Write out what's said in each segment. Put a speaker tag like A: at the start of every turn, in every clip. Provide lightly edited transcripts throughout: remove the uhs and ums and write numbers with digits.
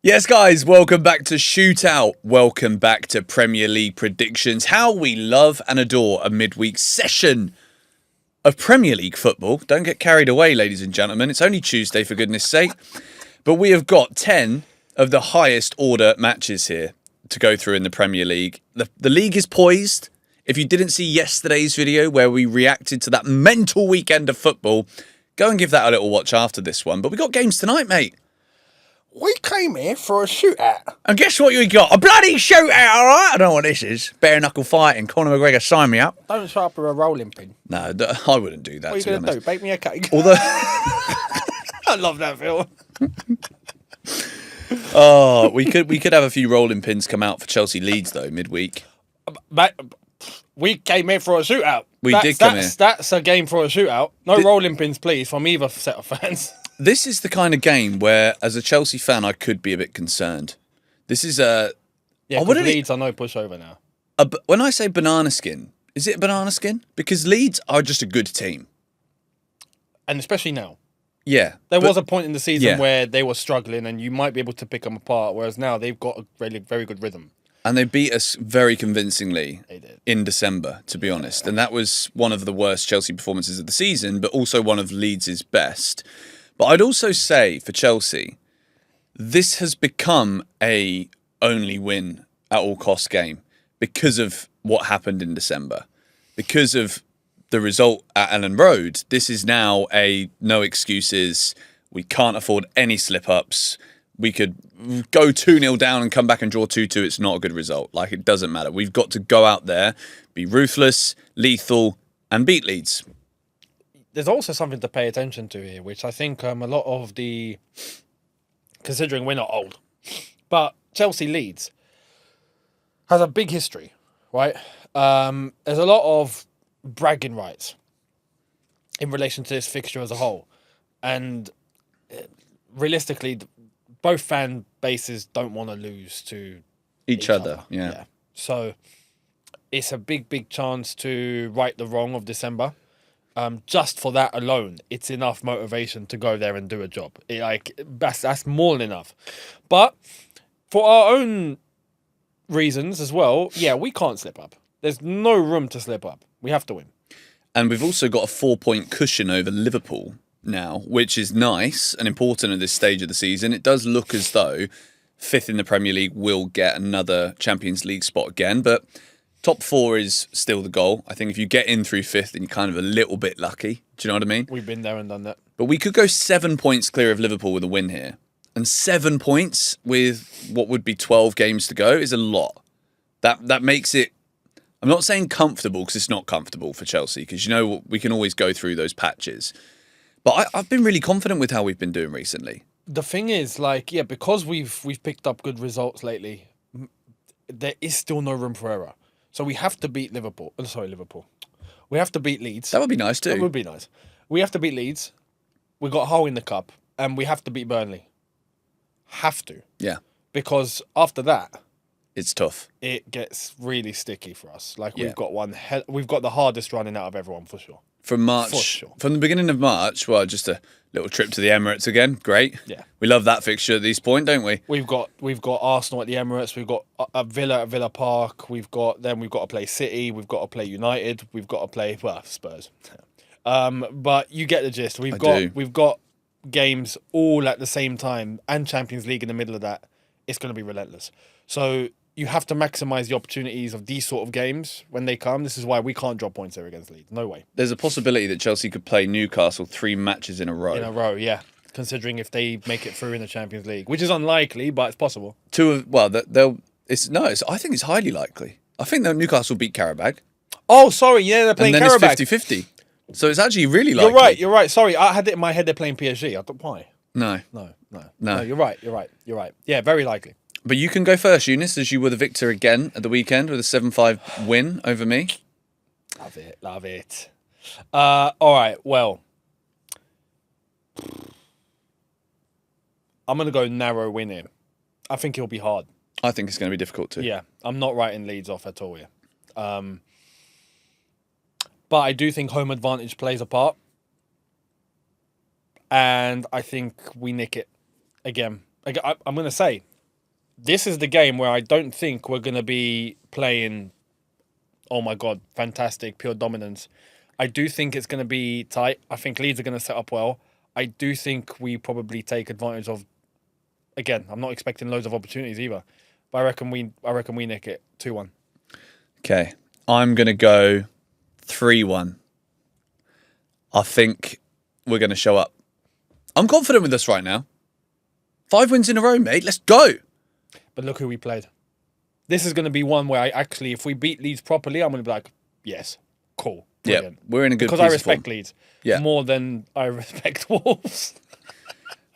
A: Yes, guys, welcome back to Shootout. Welcome back to Premier League predictions. How we love and adore a midweek session of Premier League football. Don't get carried away, ladies and gentlemen. It's only Tuesday, for goodness sake. But we have got 10 of the highest order matches here to go through in the Premier League. The league is poised. If you didn't see yesterday's video where we reacted to that mental weekend of football, go and give that a little watch after this one. But we got games tonight, mate.
B: We came here for a shootout.
A: And guess what you got? A bloody shootout, all right? I don't know what this is. Bare knuckle fighting. Conor McGregor, sign me up.
B: Don't show up with a rolling pin.
A: No, I wouldn't do that.
B: What are you going to do? Bake me a cake?
A: Although,
B: I love that film.
A: we could have a few rolling pins come out for Chelsea Leeds though midweek.
B: Mate, we came here for a shootout.
A: We did come here.
B: That's a game for a shootout. No rolling pins, please, from either set of fans.
A: This is the kind of game where, as a Chelsea fan, I could be a bit concerned. This is a...
B: Yeah, because Leeds are no pushover now.
A: When I say banana skin, is it banana skin? Because Leeds are just a good team.
B: And especially now.
A: Yeah.
B: There was a point in the season where they were struggling and you might be able to pick them apart, whereas now they've got a really very good rhythm.
A: And they beat us very convincingly
B: They did.
A: in December, to be honest. And that was one of the worst Chelsea performances of the season, but also one of Leeds' best. But I'd also say, for Chelsea, this has become a only win at all costs game because of what happened in December. Because of the result at Ellen Road, this is now a no excuses. We can't afford any slip-ups. We could go 2-0 down and come back and draw 2-2. It's not a good result. Like, it doesn't matter. We've got to go out there, be ruthless, lethal, and beat Leeds.
B: There's also something to pay attention to here, which I think a lot of the... Considering we're not old, but Chelsea Leeds has a big history, right? There's a lot of bragging rights in relation to this fixture as a whole. And realistically, both fan bases don't want to lose to
A: Each other. Yeah.
B: So it's a big chance to right the wrong of December. Just for that alone, it's enough motivation to go there and do a job. That's more than enough. But for our own reasons as well, we can't slip up. There's no room to slip up. We have to win.
A: And we've also got a 4-point cushion over Liverpool now, which is nice and important at this stage of the season. It does look as though fifth in the Premier League will get another Champions League spot again, but top 4 is still the goal. I think if you get in through fifth, then you're kind of a little bit lucky. Do you know what I mean?
B: We've been there and done that.
A: But we could go 7 points clear of Liverpool with a win here. And 7 points with what would be 12 games to go is a lot. That makes it... I'm not saying comfortable, because it's not comfortable for Chelsea, because you know we can always go through those patches. But I've been really confident with how we've been doing recently.
B: The thing is, because we've picked up good results lately, there is still no room for error. So we have to beat Liverpool. Liverpool. We have to beat Leeds.
A: That would be nice too.
B: That would be nice. We have to beat Leeds. We got a hole in the cup, and we have to beat Burnley. Have to.
A: Yeah.
B: Because after that,
A: it's tough.
B: It gets really sticky for us. We've got we've got the hardest running out of everyone for sure.
A: From the beginning of March, well, just a little trip to the Emirates again. Great.
B: Yeah.
A: We love that fixture at this point, don't we?
B: We've got Arsenal at the Emirates. We've got a Villa at Villa Park. We've got to play City. We've got to play United. We've got to play Spurs. But you get the gist. We've got games all at the same time and Champions League in the middle of that. It's going to be relentless. So you have to maximise the opportunities of these sort of games when they come. This is why we can't drop points there against Leeds. No way.
A: There's a possibility that Chelsea could play Newcastle 3 matches in a row.
B: In a row, yeah. Considering if they make it through in the Champions League, which is unlikely, but it's possible.
A: I think it's highly likely. I think that Newcastle beat Qarabag.
B: Oh, sorry, yeah, they're playing Qarabag.
A: And then it's 50-50. So it's actually really likely.
B: You're right. Sorry, I had it in my head they're playing PSG. I thought, why?
A: No.
B: You're right. Yeah, very likely.
A: But you can go first, Eunice, as you were the victor again at the weekend with a 7-5 win over me.
B: Love it. All right, well. I'm going to go narrow win here. I think it'll be hard.
A: I think it's going to be difficult too.
B: Yeah, I'm not writing Leeds off at all here. But I do think home advantage plays a part. And I think we nick it again. I'm going to say, this is the game where I don't think we're going to be playing, oh my God, fantastic, pure dominance. I do think it's going to be tight. I think Leeds are going to set up well. I do think we probably take advantage of, again, I'm not expecting loads of opportunities either, but I reckon we nick it 2-1.
A: Okay. I'm going to go 3-1. I think we're going to show up. I'm confident with this right now. 5 wins in a row, mate. Let's go.
B: But look who we played. This is going to be one where I actually, if we beat Leeds properly, I'm going to be like, yes, cool. Brilliant.
A: Yeah, we're in a good
B: because I respect Leeds more than I respect Wolves.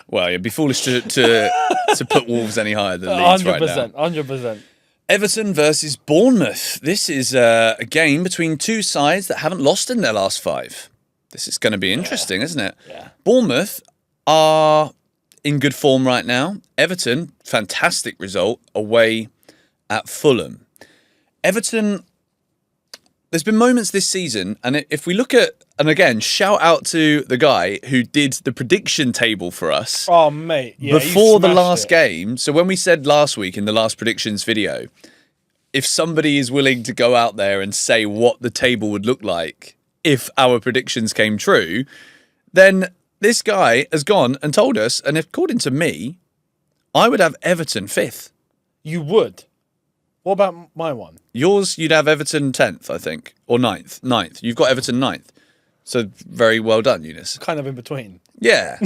A: Well, it'd be foolish to put Wolves any higher than Leeds right now.
B: 100%.
A: Everton versus Bournemouth. This is a game between two sides that haven't lost in their last 5. This is going to be interesting, isn't it?
B: Yeah.
A: Bournemouth are in good form right now. Everton, fantastic result away at Fulham. Everton, there's been moments this season, and if we look at, and again, shout out to the guy who did the prediction table for us.
B: Oh, mate. Yeah,
A: before the last game. So when we said last week in the last predictions video, if somebody is willing to go out there and say what the table would look like if our predictions came true, then this guy has gone and told us, and according to me, I would have Everton 5th.
B: You would? What about my one?
A: Yours, you'd have Everton 10th, I think, or 9th. 9th. You've got Everton 9th. So very well done, Eunice.
B: Kind of in between.
A: Yeah,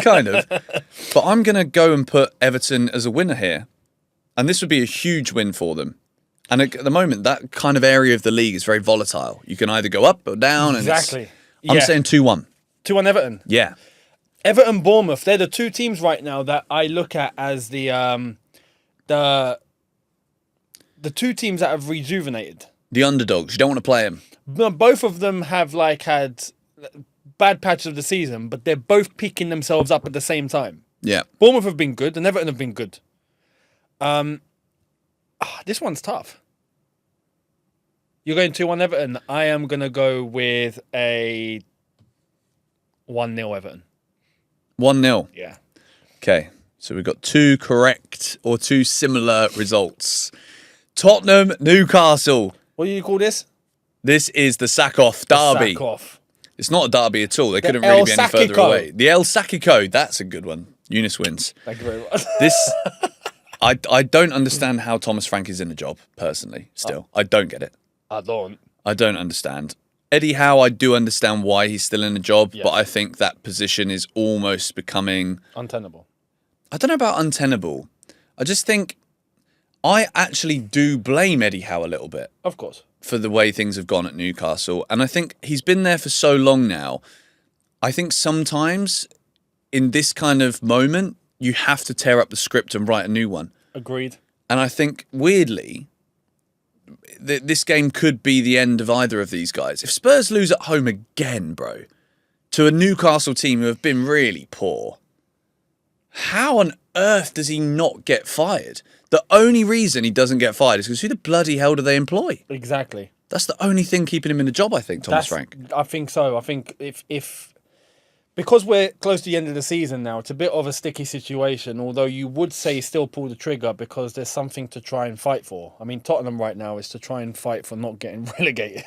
A: kind of. But I'm going to go and put Everton as a winner here. And this would be a huge win for them. And at the moment, that kind of area of the league is very volatile. You can either go up or down.
B: Exactly.
A: I'm saying 2-1.
B: 2-1 Everton?
A: Yeah.
B: Everton, Bournemouth, they're the two teams right now that I look at as the two teams that have rejuvenated.
A: The underdogs. You don't want to play them.
B: Both of them have had bad patches of the season, but they're both picking themselves up at the same time.
A: Yeah.
B: Bournemouth have been good, and Everton have been good. This one's tough. You're going 2-1 Everton. I am going to go with a 1-0 Everton.
A: 1-0.
B: Yeah.
A: Okay. So we've got 2 correct or 2 similar results. Tottenham, Newcastle.
B: What do you call this?
A: This is the sack-off derby.
B: Sack-off.
A: It's not a derby at all. They couldn't really be any further away. The El Sacico. That's a good one. Eunice wins.
B: Thank you very much.
A: I don't understand how Thomas Frank is in the job, personally, still. I don't get it.
B: I don't
A: understand. Eddie Howe, I do understand why he's still in the job, but I think that position is almost becoming...
B: untenable.
A: I don't know about untenable. I just think I actually do blame Eddie Howe a little bit.
B: Of course.
A: For the way things have gone at Newcastle. And I think he's been there for so long now. I think sometimes in this kind of moment, you have to tear up the script and write a new one.
B: Agreed.
A: And I think, weirdly, this game could be the end of either of these guys. If Spurs lose at home again, bro, to a Newcastle team who have been really poor, how on earth does he not get fired? The only reason he doesn't get fired is because who the bloody hell do they employ?
B: Exactly.
A: That's the only thing keeping him in the job, I think, Thomas Frank.
B: I think so. I think if because we're close to the end of the season now, it's a bit of a sticky situation, although you would say still pull the trigger because there's something to try and fight for. I mean, Tottenham right now is to try and fight for not getting relegated,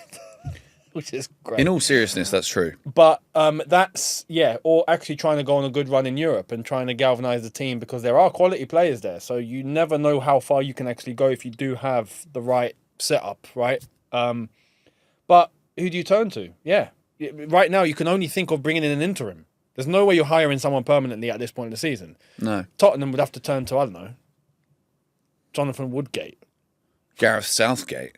B: which is great.
A: In all seriousness, that's true.
B: But that's, or actually trying to go on a good run in Europe and trying to galvanise the team because there are quality players there. So you never know how far you can actually go if you do have the right setup, right? But who do you turn to? Yeah. Right now, you can only think of bringing in an interim. There's no way you're hiring someone permanently at this point in the season.
A: No.
B: Tottenham would have to turn to, I don't know, Jonathan Woodgate.
A: Gareth Southgate.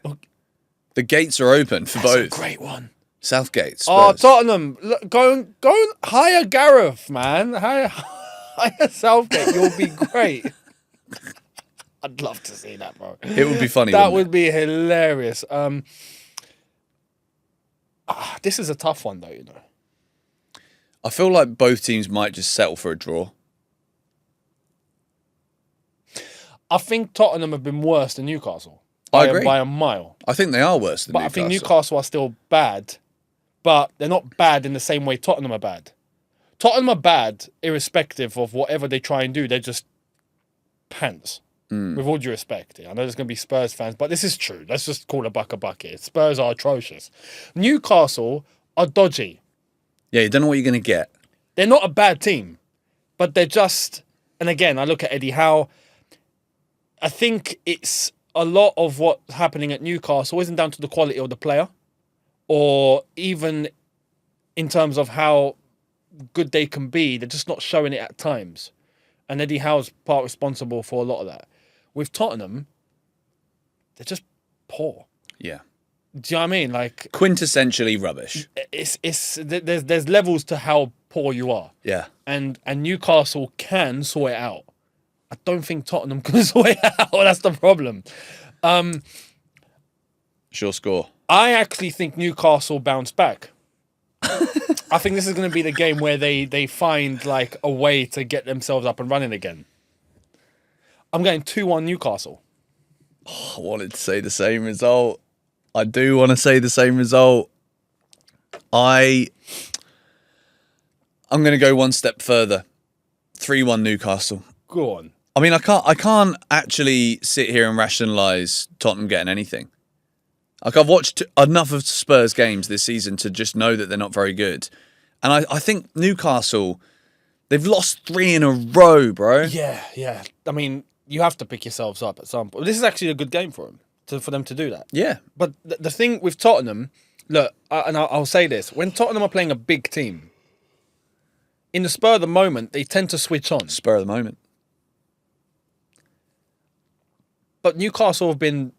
A: The gates are open for both.
B: That's a great one.
A: Southgate, Spurs.
B: Oh, Tottenham. Look, go and hire Gareth, man. Hire Southgate. You'll be great. I'd love to see that, bro.
A: It would be funny.
B: That would be hilarious. This is a tough one, though, you know.
A: I feel like both teams might just settle for a draw.
B: I think Tottenham have been worse than Newcastle.
A: I agree.
B: By a mile.
A: I think they are worse than Newcastle.
B: But I think Newcastle are still bad. But they're not bad in the same way Tottenham are bad. Tottenham are bad irrespective of whatever they try and do. They're just pants. With all due respect, I know there's going to be Spurs fans, but this is true. Let's just call a buck a buck here. Spurs are atrocious. Newcastle are dodgy.
A: Yeah, you don't know what you're going to get.
B: They're not a bad team, but they're just... And again, I look at Eddie Howe. I think it's a lot of what's happening at Newcastle isn't down to the quality of the player or even in terms of how good they can be. They're just not showing it at times. And Eddie Howe's part responsible for a lot of that. With Tottenham, they're just poor.
A: Yeah.
B: Do you know what I mean? Like,
A: quintessentially rubbish.
B: There's levels to how poor you are.
A: Yeah.
B: And Newcastle can sort it out. I don't think Tottenham can sort it out. That's the problem.
A: Sure score.
B: I actually think Newcastle bounce back. I think this is going to be the game where they find like a way to get themselves up and running again. I'm going 2-1 Newcastle.
A: Oh, I wanted to say the same result. I do want to say the same result. I'm going to go one step further. 3-1 Newcastle.
B: Go on.
A: I mean, I can't actually sit here and rationalise Tottenham getting anything. Like, I've watched enough of Spurs games this season to just know that they're not very good. And I think Newcastle, they've lost 3 in a row, bro.
B: Yeah. I mean, you have to pick yourselves up at some point. This is actually a good game for them to do that.
A: Yeah.
B: But the thing with Tottenham, look, and I'll say this, when Tottenham are playing a big team, in the spur of the moment, they tend to switch on.
A: Spur of the moment.
B: But Newcastle have been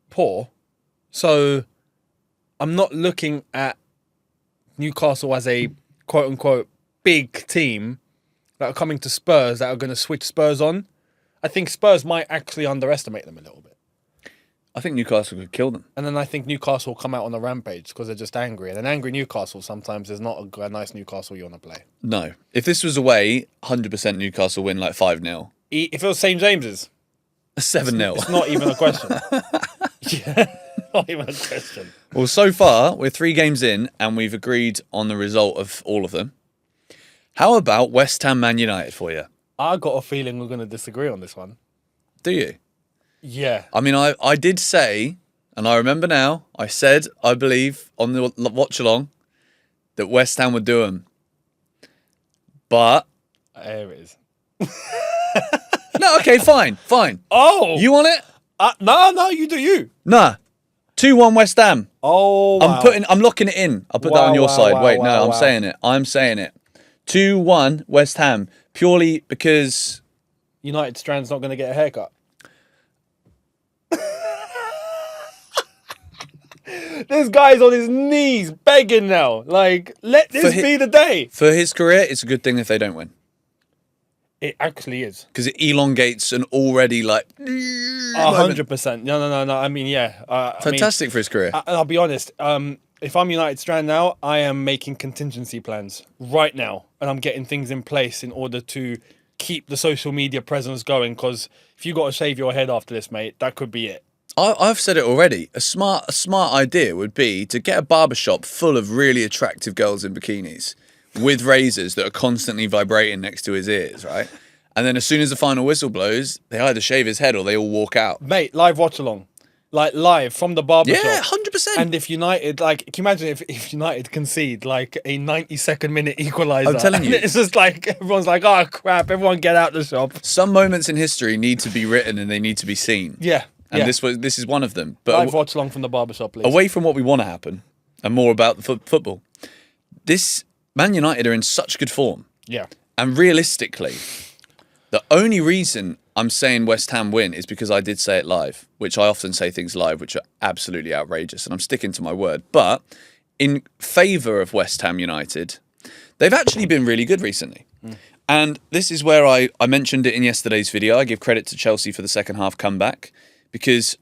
B: poor, so I'm not looking at Newcastle as a quote-unquote big team that are coming to Spurs that are going to switch Spurs on. I think Spurs might actually underestimate them a little bit.
A: I think Newcastle could kill them.
B: And then I think Newcastle will come out on a rampage because they're just angry. And an angry Newcastle sometimes is not a nice Newcastle you want to play.
A: No. If this was away, 100% Newcastle win like 5-0.
B: If it was St. James's,
A: 7-0.
B: it's not even a question. Yeah, not even a question.
A: Well, so far, we're 3 games in and we've agreed on the result of all of them. How about West Ham Man United for you?
B: I got a feeling we're going to disagree on this one.
A: Do you?
B: Yeah.
A: I mean, I did say, and I remember now, I said, I believe, on the watch-along, that West Ham would do them. But...
B: There it is.
A: No, okay, fine.
B: Oh!
A: You want it?
B: No, you do you.
A: Nah. 2-1 West Ham.
B: Oh, wow.
A: I'm locking it in. I'll put that on your side. I'm saying it. I'm saying it. 2-1 West Ham. Purely because...
B: United Strand's not going to get a haircut. This guy's on his knees begging now. Like, let this be the day.
A: For his career, it's a good thing if they don't win.
B: It actually is.
A: Because it elongates an already, like...
B: 100%. No. I mean, yeah.
A: Fantastic for his career.
B: I'll be honest. If I'm United Strand now, I am making contingency plans right now. And I'm getting things in place in order to keep the social media presence going. Because if you got to shave your head after this, mate, that could be it.
A: I've said it already. A smart idea would be to get a barbershop full of really attractive girls in bikinis with razors that are constantly vibrating next to his ears, right? And then as soon as the final whistle blows, they either shave his head or they all walk out.
B: Mate, live watch along. Like live from the barbershop.
A: Yeah, 100%.
B: And if United, like, can you imagine if United concede like a 92nd minute equaliser?
A: I'm telling you.
B: It's just like, everyone's like, oh crap, everyone get out the shop.
A: Some moments in history need to be written and they need to be seen.
B: Yeah.
A: And this is one of them. But
B: live watch along from the barbershop, please.
A: Away from what we want to happen and more about the football. This Man United are in such good form.
B: Yeah.
A: And realistically, the only reason I'm saying West Ham win is because I did say it live, which I often say things live which are absolutely outrageous, and I'm sticking to my word. But in favour of West Ham United, they've actually been really good recently. And this is where I mentioned it in yesterday's video. I give credit to Chelsea for the second half comeback, because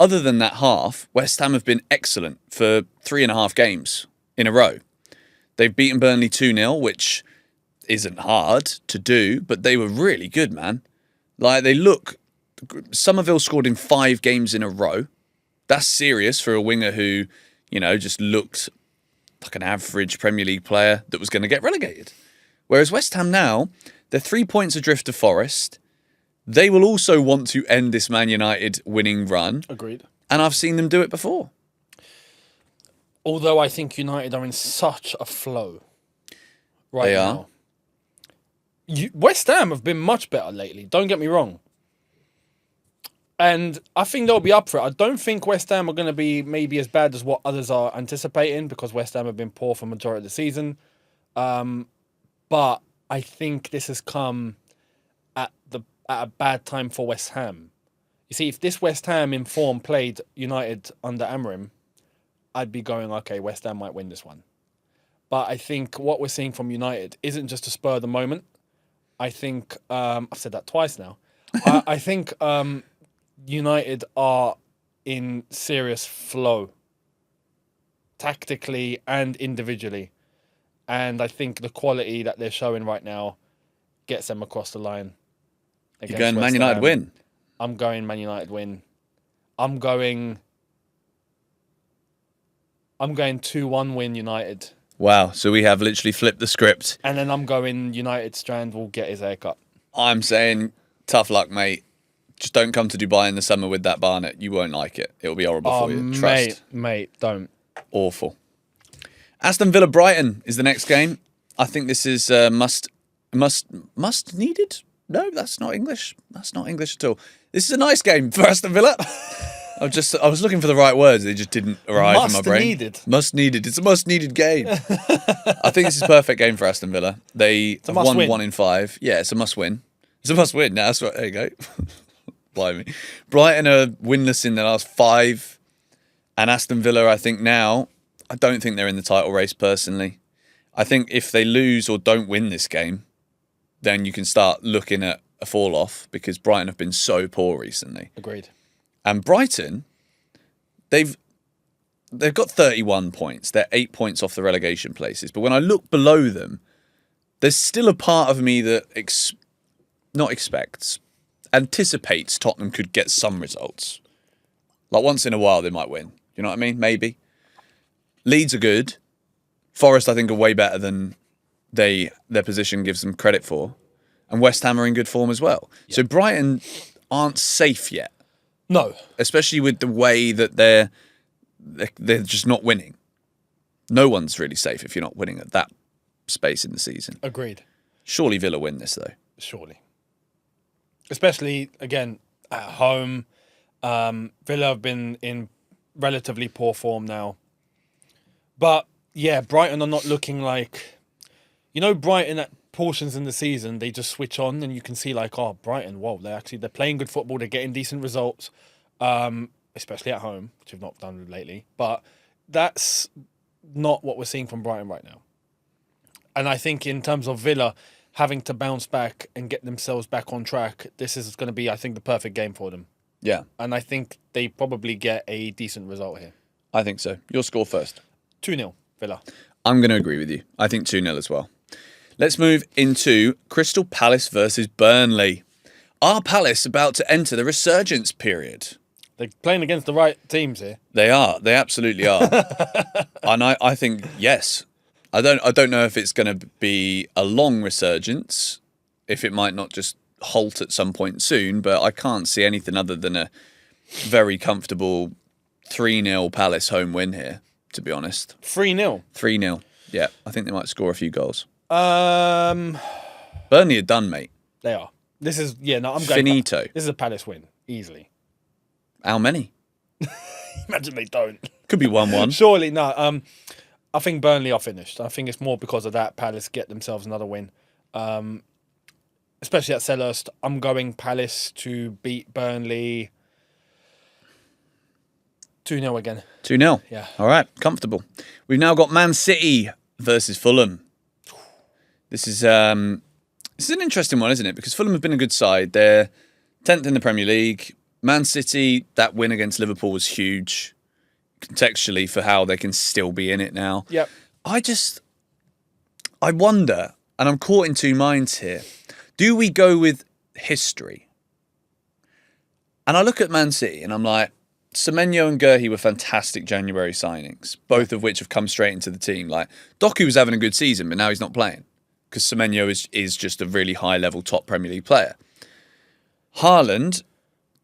A: other than that half, West Ham have been excellent for 3.5 games in a row. They've beaten Burnley 2-0, which isn't hard to do, but they were really good, man. Like, they look... Somerville scored in 5 games in a row. That's serious for a winger who, you know, just looked like an average Premier League player that was going to get relegated. Whereas West Ham now, they're 3 points adrift of Forest. they will also want to end this Man United winning run.
B: Agreed.
A: And I've seen them do it before.
B: Although I think United are in such a flow right
A: They
B: now. West Ham have been much better lately. Don't get me wrong. And I think they'll be up for it. I don't think West Ham are going to be maybe as bad as what others are anticipating, because West Ham have been poor for the majority of the season. But I think this has come at a bad time for West Ham. You see, if this West Ham in form played United under Amorim, I'd be going, okay, West Ham might win this one. But I think what we're seeing from United isn't just a spur of the moment. I think, I've said that twice now. I think United are in serious flow, tactically and individually. And I think the quality that they're showing right now gets them across the line.
A: You're going Man United win?
B: I'm going Man United win. I'm going 2-1 win United.
A: Wow, so we have literally flipped the script.
B: And then I'm going United Strand will get his haircut.
A: I'm saying, tough luck, mate. Just don't come to Dubai in the summer with that Barnet. You won't like it. It'll be horrible for you. Trust.
B: Mate, don't.
A: Awful. Aston Villa Brighton is the next game. I think this is must needed. No, that's not English. That's not English at all. This is a nice game for Aston Villa. I was looking for the right words. They just didn't arrive in my brain. Must needed. It's a must needed game. I think this is a perfect game for Aston Villa. They have won 1 in 5. Yeah, it's a must win. It's a must win. Now that's right. There you go. Blimey. Brighton are winless in their last 5, and Aston Villa, I think now, I don't think they're in the title race personally. I think if they lose or don't win this game, then you can start looking at a fall off, because Brighton have been so poor recently.
B: Agreed.
A: And Brighton, they've got 31 points. They're 8 points off the relegation places. But when I look below them, there's still a part of me that anticipates Tottenham could get some results. Like once in a while they might win. You know what I mean? Maybe. Leeds are good. Forest, I think, are way better than their position gives them credit for. And West Ham are in good form as well. Yep. So Brighton aren't safe yet.
B: No.
A: Especially with the way that they're just not winning. No one's really safe if you're not winning at that space in the season.
B: Agreed.
A: Surely Villa win this, though.
B: Surely. Especially, again, at home. Villa have been in relatively poor form now. But, yeah, Brighton are not looking like... You know, Brighton at portions in the season, they just switch on and you can see like, oh, Brighton, whoa, they're playing good football, they're getting decent results, especially at home, which we've not done lately. But that's not what we're seeing from Brighton right now. And I think in terms of Villa having to bounce back and get themselves back on track, this is going to be, I think, the perfect game for them.
A: Yeah.
B: And I think they probably get a decent result here.
A: I think so. Your score first.
B: 2-0, Villa.
A: I'm going to agree with you. I think 2-0 as well. Let's move into Crystal Palace versus Burnley. Are Palace about to enter the resurgence period?
B: They're playing against the right teams here.
A: They are. They absolutely are. And I think, yes. I don't know if it's going to be a long resurgence, if it might not just halt at some point soon, but I can't see anything other than a very comfortable 3-0 Palace home win here, to be honest.
B: 3-0?
A: 3-0. Yeah, I think they might score a few goals.
B: Burnley
A: are done, mate.
B: They are. This is, I'm going...
A: Finito.
B: This is a Palace win, easily.
A: How many?
B: Imagine they don't.
A: Could be 1-1.
B: Surely, no. I think Burnley are finished. I think it's more because of that. Palace get themselves another win. Especially at Selhurst. I'm going Palace to beat Burnley 2-0 again.
A: 2-0?
B: Yeah.
A: All right, comfortable. We've now got Man City versus Fulham. This is an interesting one, isn't it? Because Fulham have been a good side. They're 10th in the Premier League. Man City, that win against Liverpool was huge, contextually, for how they can still be in it now.
B: Yep.
A: I wonder, and I'm caught in two minds here. Do we go with history? And I look at Man City and I'm like, Semenyo and Guehi were fantastic January signings, both of which have come straight into the team. Like, Doku was having a good season, but now he's not playing because Semenyo is just a really high-level top Premier League player. Haaland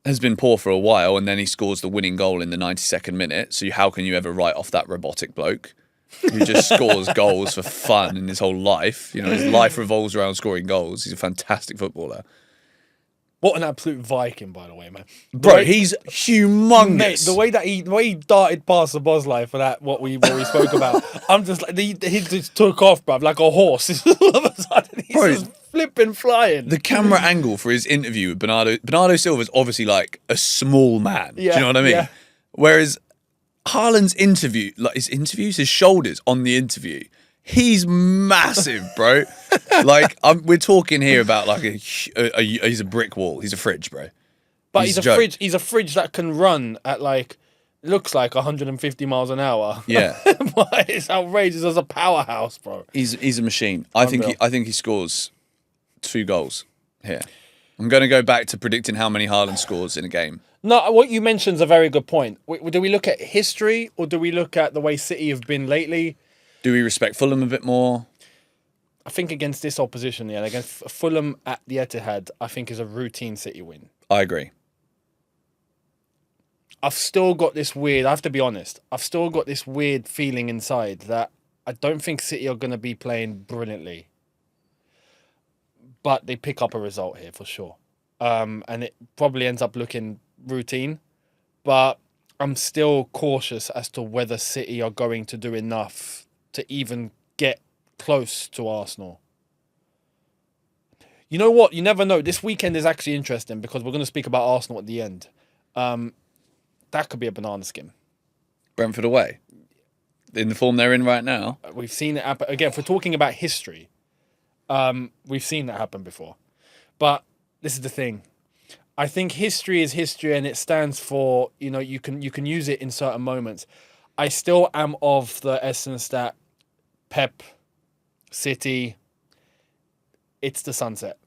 A: has been poor for a while, and then he scores the winning goal in the 92nd minute. So how can you ever write off that robotic bloke who just scores goals for fun in his whole life? You know, his life revolves around scoring goals. He's a fantastic footballer.
B: What an absolute Viking, by the way, man.
A: Bro, he's humongous.
B: Mate, the way he darted past the Bosley for that, what we spoke about, I'm just like, he just took off, bruv, like a horse. All of a sudden, he's just flipping flying.
A: The camera angle for his interview with Bernardo Silva's obviously like a small man.
B: Yeah,
A: do you know what I mean?
B: yeah.
A: Whereas Haaland's interview, like his shoulders on the interview, he's massive, bro. Like we're talking here about like he's a brick wall. He's a fridge, bro.
B: But he's a fridge. He's a fridge that can run at like looks like 150 miles an hour.
A: Yeah,
B: but it's outrageous as a powerhouse, bro.
A: He's a machine. I think he scores 2 goals here. I'm going to go back to predicting how many Haaland scores in a game.
B: No, what you mentioned is a very good point. Do we look at history or do we look at the way City have been lately?
A: Do we respect Fulham a bit more?
B: I think against this opposition, yeah, against Fulham at the Etihad, I think is a routine City win.
A: I agree.
B: I've still got this weird, I have to be honest, I've still got this weird feeling inside that I don't think City are going to be playing brilliantly. But they pick up a result here for sure. And it probably ends up looking routine. But I'm still cautious as to whether City are going to do enough to even get close to Arsenal. You know what? You never know. This weekend is actually interesting because we're going to speak about Arsenal at the end. That could be a banana skin.
A: Brentford away. In the form they're in right now.
B: We've seen it happen. Again, if we're talking about history, we've seen that happen before. But this is the thing. I think history is history and it stands for, you know, you can use it in certain moments. I still am of the essence that Pep, City, it's the sunset.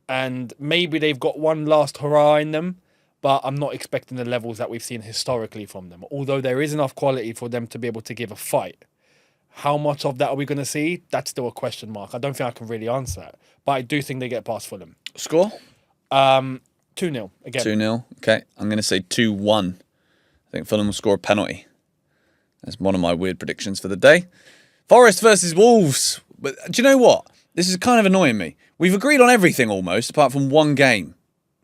B: And maybe they've got one last hurrah in them, but I'm not expecting the levels that we've seen historically from them. Although there is enough quality for them to be able to give a fight. How much of that are we going to see? That's still a question mark. I don't think I can really answer that. But I do think they get past Fulham.
A: Score?
B: 2-0 again.
A: 2-0. Okay. I'm going to say 2-1. I think Fulham will score a penalty. That's one of my weird predictions for the day. Forest versus Wolves. But do you know what? This is kind of annoying me. We've agreed on everything almost, apart from one game.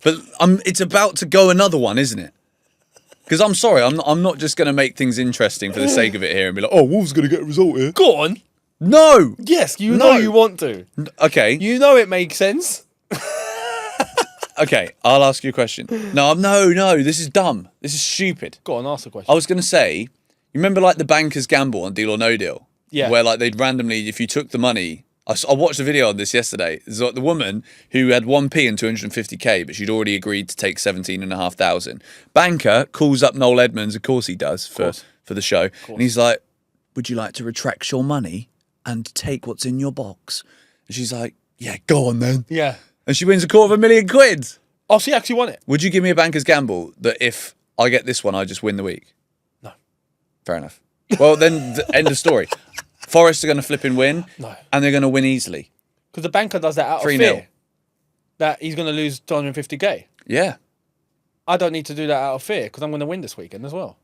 A: But it's about to go another one, isn't it? Because I'm sorry, I'm not just going to make things interesting for the sake of it here and be like, oh, Wolves going to get a result here.
B: Go on.
A: No.
B: Yes, know you want to.
A: Okay.
B: You know it makes sense.
A: Okay, I'll ask you a question. No, this is dumb. This is stupid.
B: Go on, ask a question.
A: I was going to say, you remember like the banker's gamble on Deal or No Deal?
B: Yeah.
A: Where like they'd randomly, if you took the money, I watched a video on this yesterday. It's like the woman who had 1p and 250k, but she'd already agreed to take 17,500. Banker calls up Noel Edmonds, of course he does, for the show. And he's like, would you like to retract your money and take what's in your box? And she's like, yeah, go on then.
B: Yeah.
A: And she wins £250,000.
B: Oh, she actually won it.
A: Would you give me a banker's gamble that if I get this one, I just win the week?
B: No.
A: Fair enough. Well, then, end of story. Forest are going to flip and win.
B: No.
A: And they're going to win easily.
B: Because the banker does that out of
A: 3-0.
B: fear. That he's going to lose 250k.
A: Yeah.
B: I don't need to do that out of fear because I'm going to win this weekend as well.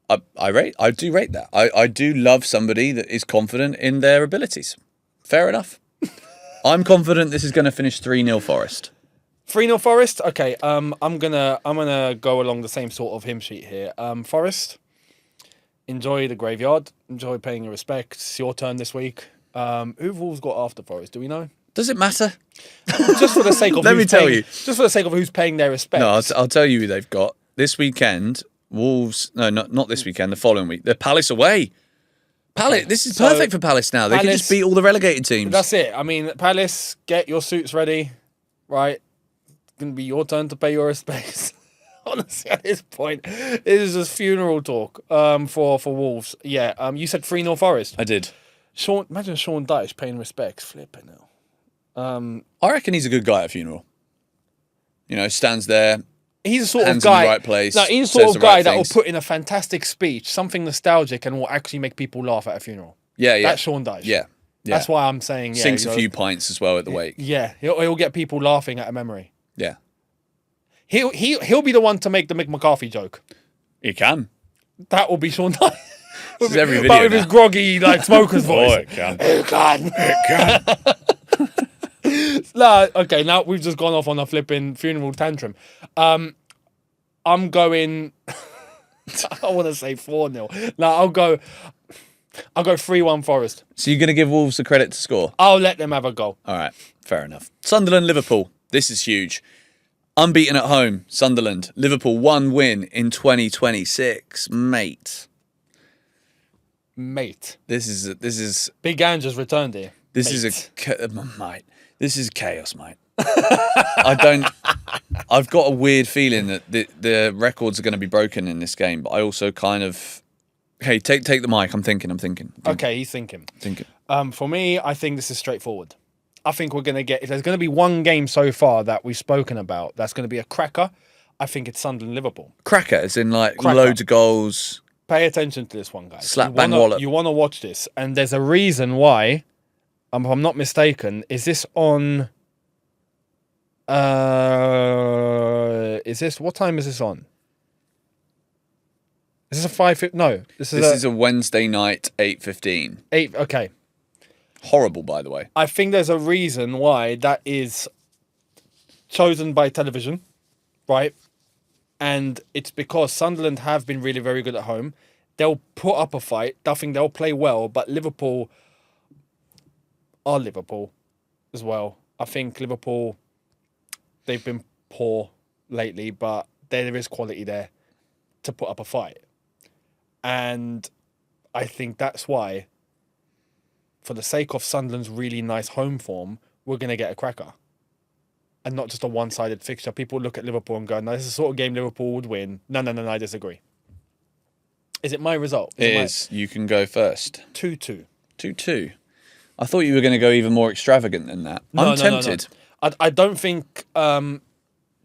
A: I do rate that. I do love somebody that is confident in their abilities. Fair enough. I'm confident this is going to finish 3-0 Forest.
B: 3-0 Forest? Okay, I'm gonna go along the same sort of hymn sheet here. Forest, enjoy the graveyard. Enjoy paying your respects. It's your turn this week. Who've Wolves got after Forest? Do we know?
A: Does it matter?
B: Just for the sake of
A: Let me tell you.
B: Just for the sake of who's paying their respects.
A: No, I'll tell you who they've got. This weekend, Wolves... No, not this weekend, the following week. They're Palace away. Palace. This is perfect for Palace now. They can just beat all the relegated teams.
B: That's it. I mean, Palace, get your suits ready, right? It's going to be your turn to pay your respects. Honestly, at this point, it is just funeral talk for Wolves. Yeah, you said 3-0 Forest.
A: I did.
B: Imagine Sean Dyche paying respects. Flipping now.
A: I reckon he's a good guy at a funeral. You know, stands there.
B: He's the sort
A: hands
B: of guy.
A: in the right place.
B: No, he's the sort of guy
A: right
B: that
A: things.
B: will put in a fantastic speech, something nostalgic, and will actually make people laugh at a funeral.
A: Yeah.
B: That's Sean Dyche.
A: Yeah.
B: That's why I'm saying. Yeah,
A: Sinks a few pints as well at the wake.
B: Yeah, he'll get people laughing at a memory.
A: Yeah.
B: He'll be the one to make the Mick McCarthy joke.
A: He can.
B: That will be Sean Dyche.
A: This is every video
B: But with
A: now.
B: his groggy like smoker's voice.
A: Oh, it can.
B: It can.
A: It can.
B: Nah, okay, now we've just gone off on a flipping funeral tantrum. I'm going. I want to say 4-0. No, I'll go 3-1 Forest.
A: So you're going to give Wolves the credit to score?
B: I'll let them have a goal.
A: All right, fair enough. Sunderland, Liverpool. This is huge. Unbeaten at home, Sunderland. Liverpool, 1 win in 2026. Mate. This is
B: Big Ange has returned here.
A: This
B: Mate.
A: is mate. This is chaos, mate. I've got a weird feeling that the records are going to be broken in this game, but I also kind of. Hey, take the mic. I'm thinking.
B: Okay, he's thinking.
A: Thinking.
B: For me, I think this is straightforward. I think we're going to get. If there's going to be one game so far that we've spoken about, that's going to be a cracker. I think it's Sunderland Liverpool.
A: Cracker, as in like
B: Cracker.
A: loads of goals.
B: Pay attention to this one, guys.
A: Slap, bang, wallop.
B: You want to watch this, and there's a reason why. If I'm not mistaken, is this on? Is this what time is this on? Is this a 5? No, this
A: is a Wednesday night, 8:15.
B: 8. Okay,
A: Horrible, by the way.
B: I think there's a reason why that is chosen by television, right? And it's because Sunderland have been really very good at home. They'll put up a fight. I think they'll play well, but Liverpool are Liverpool as well. I think Liverpool, they've been poor lately, but there is quality there to put up a fight. And I think that's why, for the sake of Sunderland's really nice home form, we're going to get a cracker. And not just a one-sided fixture. People look at Liverpool and go, no, this is the sort of game Liverpool would win. No, I disagree. Is it my result?
A: It is. You can go first.
B: 2-2.
A: 2-2. I thought you were going to go even more extravagant than that. I'm tempted.
B: No. I don't think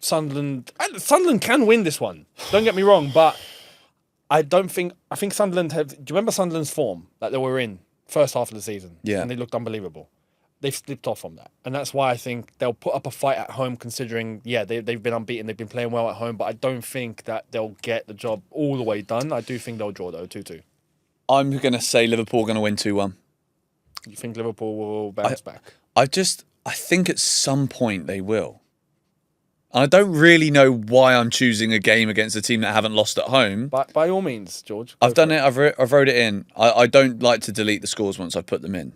B: Sunderland can win this one. Don't get me wrong, but I think Sunderland have. Do you remember Sunderland's form that they were in first half of the season?
A: Yeah.
B: And they looked unbelievable. They've slipped off from that. And that's why I think they'll put up a fight at home, considering, they've been unbeaten. They've been playing well at home, but I don't think that they'll get the job all the way done. I do think they'll draw, though, 2-2.
A: I'm going to say Liverpool are going to win 2-1.
B: You think Liverpool will bounce back?
A: I think at some point they will. And I don't really know why I'm choosing a game against a team that haven't lost at home.
B: By all means, George.
A: I've done it. I've wrote it in. I don't like to delete the scores once I've put them in.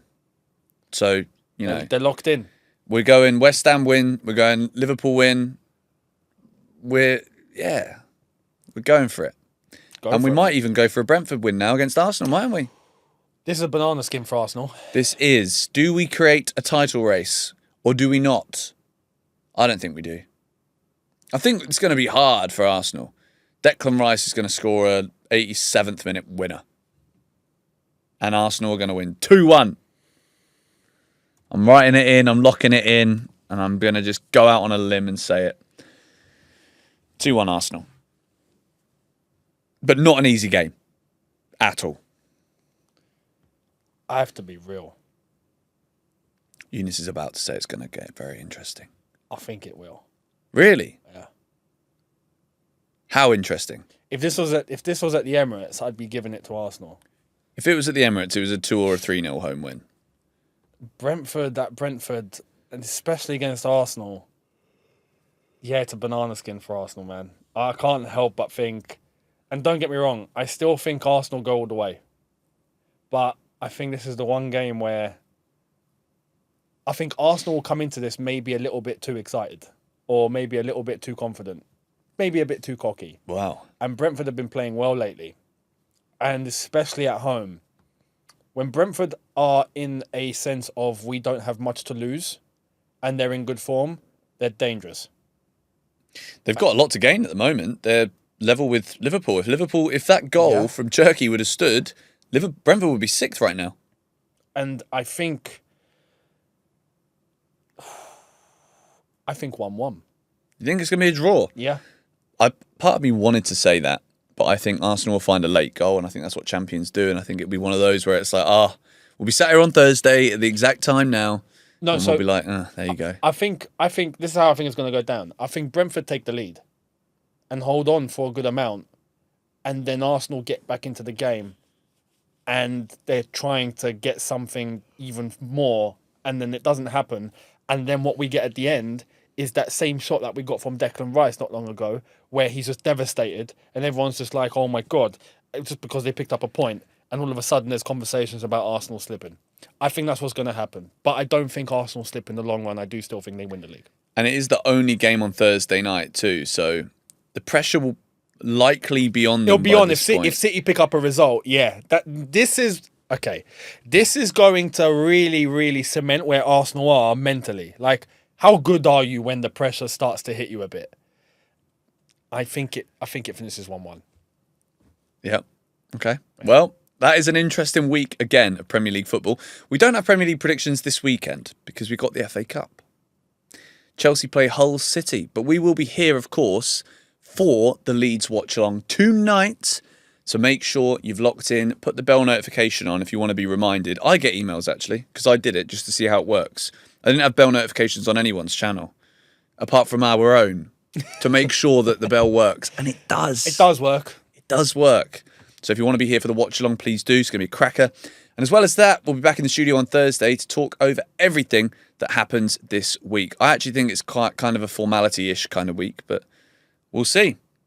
A: So,
B: they're locked in.
A: We're going West Ham win. We're going Liverpool win. We're going for it. We might even go for a Brentford win now against Arsenal, mightn't we?
B: This is a banana skin for Arsenal.
A: This is. Do we create a title race or do we not? I don't think we do. I think it's going to be hard for Arsenal. Declan Rice is going to score a 87th minute winner. And Arsenal are going to win 2-1. I'm writing it in, I'm locking it in, and I'm going to just go out on a limb and say it. 2-1 Arsenal. But not an easy game. At all.
B: I have to be real.
A: Eunice is about to say it's going to get very interesting.
B: I think it will.
A: Really?
B: Yeah.
A: How interesting?
B: If this was at the Emirates, I'd be giving it to Arsenal.
A: If it was at the Emirates, it was a 2 or a 3-0 home win.
B: Brentford, and especially against Arsenal, it's a banana skin for Arsenal, man. I can't help but think, and don't get me wrong, I still think Arsenal go all the way. But I think this is the one game where I think Arsenal will come into this maybe a little bit too excited, or maybe a little bit too confident, maybe a bit too cocky.
A: Wow.
B: And Brentford have been playing well lately, and especially at home. When Brentford are in a sense of we don't have much to lose and they're in good form, they're dangerous.
A: They've got a lot to gain at the moment. They're level with Liverpool. If that goal from Cherki would have stood, Brentford would be 6th right now.
B: And I think 1-1.
A: You think it's going to be a draw?
B: Yeah.
A: Part of me wanted to say that, but I think Arsenal will find a late goal, and I think that's what champions do. And I think it'll be one of those where it's like, we'll be sat here on Thursday at the exact time now.
B: No,
A: and
B: so
A: we'll be like, there you go.
B: I think this is how I think it's going to go down. I think Brentford take the lead, and hold on for a good amount, and then Arsenal get back into the game and they're trying to get something even more, and then it doesn't happen. And then what we get at the end is that same shot that we got from Declan Rice not long ago, where he's just devastated and everyone's just like, oh my God, it's just because they picked up a point, and all of a sudden there's conversations about Arsenal slipping. I think that's what's going to happen. But I don't think Arsenal slip in the long run. I do still think they win the league.
A: And it is the only game on Thursday night too, so the pressure will likely be on them.
B: It'll be on if City pick up a result. Yeah, this is going to really, really cement where Arsenal are mentally. Like, how good are you when the pressure starts to hit you a bit? I think it finishes 1-1.
A: Yeah. Okay. Well, that is an interesting week again of Premier League football. We don't have Premier League predictions this weekend because we've got the FA Cup. Chelsea play Hull City, but we will be here, of course, for the Leeds watch along tonight. So make sure you've locked in, put the bell notification on if you want to be reminded. I get emails actually, because I did it just to see how it works. I didn't have bell notifications on anyone's channel, apart from our own, to make sure that the bell works. And it does.
B: It does work.
A: It does work. So if you want to be here for the watch along, please do. It's going to be a cracker. And as well as that, we'll be back in the studio on Thursday to talk over everything that happens this week. I actually think it's quite kind of a formality-ish kind of week, but we'll see.